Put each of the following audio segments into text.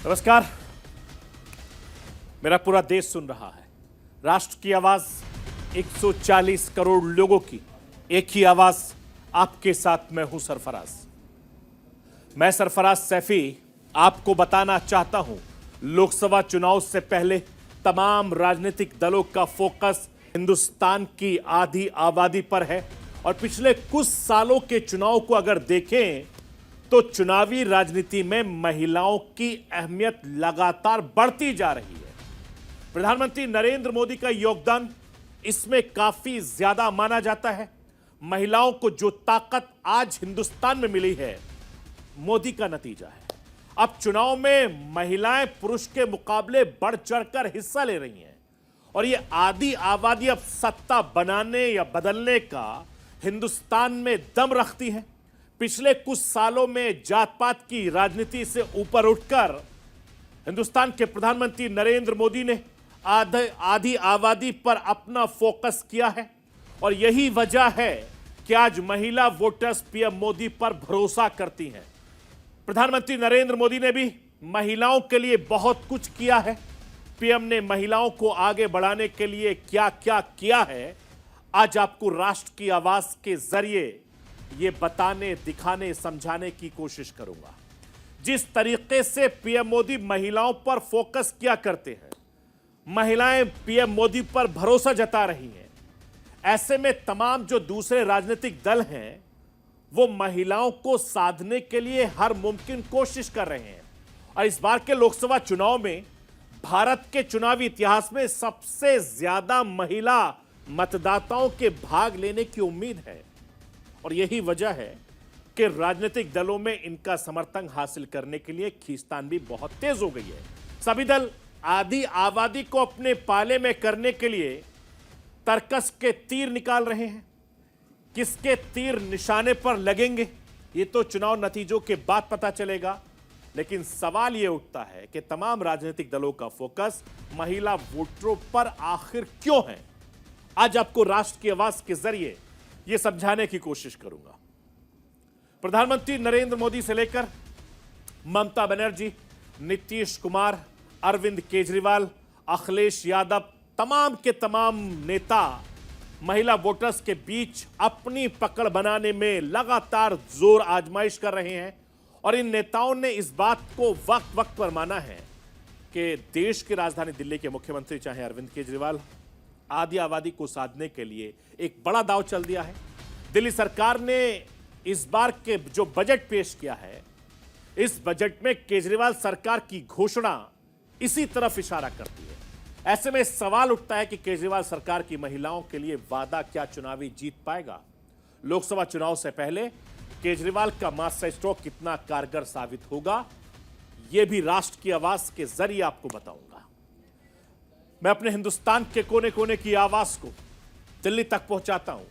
नमस्कार। मेरा पूरा देश सुन रहा है। राष्ट्र की आवाज 140 करोड़ लोगों की एक ही आवाज। आपके साथ मैं हूं सरफराज। मैं सरफराज सैफी आपको बताना चाहता हूं, लोकसभा चुनाव से पहले तमाम राजनीतिक दलों का फोकस हिंदुस्तान की आधी आबादी पर है। और पिछले कुछ सालों के चुनाव को अगर देखें तो चुनावी राजनीति में महिलाओं की अहमियत लगातार बढ़ती जा रही है। प्रधानमंत्री नरेंद्र मोदी का योगदान इसमें काफी ज्यादा माना जाता है। महिलाओं को जो ताकत आज हिंदुस्तान में मिली है, मोदी का नतीजा है। अब चुनाव में महिलाएं पुरुष के मुकाबले बढ़ चढ़कर हिस्सा ले रही हैं और ये आधी आबादी अब सत्ता बनाने या बदलने का हिंदुस्तान में दम रखती है। पिछले कुछ सालों में जात पात की राजनीति से ऊपर उठकर हिंदुस्तान के प्रधानमंत्री नरेंद्र मोदी ने आधी आबादी पर अपना फोकस किया है और यही वजह है कि आज महिला वोटर्स पीएम मोदी पर भरोसा करती हैं। प्रधानमंत्री नरेंद्र मोदी ने भी महिलाओं के लिए बहुत कुछ किया है। पीएम ने महिलाओं को आगे बढ़ाने के लिए क्या क्या किया है, आज आपको राष्ट्र की आवाज के जरिए ये बताने, दिखाने, समझाने की कोशिश करूंगा। जिस तरीके से पीएम मोदी महिलाओं पर फोकस किया करते हैं, महिलाएं पीएम मोदी पर भरोसा जता रही हैं, ऐसे में तमाम जो दूसरे राजनीतिक दल हैं वो महिलाओं को साधने के लिए हर मुमकिन कोशिश कर रहे हैं। और इस बार के लोकसभा चुनाव में भारत के चुनावी इतिहास में सबसे ज्यादा महिला मतदाताओं के भाग लेने की उम्मीद है और यही वजह है कि राजनीतिक दलों में इनका समर्थन हासिल करने के लिए खींचतान भी बहुत तेज हो गई है। सभी दल आधी आबादी को अपने पाले में करने के लिए तर्कस के तीर निकाल रहे हैं। किसके तीर निशाने पर लगेंगे ये तो चुनाव नतीजों के बाद पता चलेगा, लेकिन सवाल यह उठता है कि तमाम राजनीतिक दलों का फोकस महिला वोटरों पर आखिर क्यों है। आज आपको राष्ट्र की आवाज के जरिए यह समझाने की कोशिश करूंगा। प्रधानमंत्री नरेंद्र मोदी से लेकर ममता बनर्जी, नीतीश कुमार, अरविंद केजरीवाल, अखिलेश यादव, तमाम के तमाम नेता महिला वोटर्स के बीच अपनी पकड़ बनाने में लगातार जोर आजमाइश कर रहे हैं। और इन नेताओं ने इस बात को वक्त वक्त पर माना है कि देश की राजधानी दिल्ली के मुख्यमंत्री चाहे अरविंद केजरीवाल आधी आबादी को साधने के लिए एक बड़ा दांव चल दिया है। दिल्ली सरकार ने इस बार के जो बजट पेश किया है, इस बजट में केजरीवाल सरकार की घोषणा इसी तरफ इशारा करती है। ऐसे में सवाल उठता है कि केजरीवाल सरकार की महिलाओं के लिए वादा क्या चुनावी जीत पाएगा। लोकसभा चुनाव से पहले केजरीवाल का मास्टर स्ट्रोक कितना कारगर साबित होगा, यह भी राष्ट्र की आवाज के जरिए आपको बताऊंगा। मैं अपने हिंदुस्तान के कोने कोने की आवाज को दिल्ली तक पहुंचाता हूं,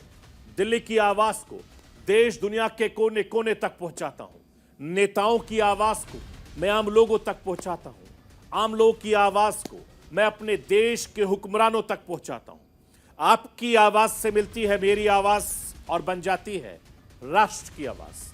दिल्ली की आवाज को देश दुनिया के कोने कोने तक पहुंचाता हूं। नेताओं की आवाज को मैं आम लोगों तक पहुंचाता हूं, आम लोगों की आवाज को मैं अपने देश के हुक्मरानों तक पहुंचाता हूं। आपकी आवाज से मिलती है मेरी आवाज और बन जाती है राष्ट्र की आवाज।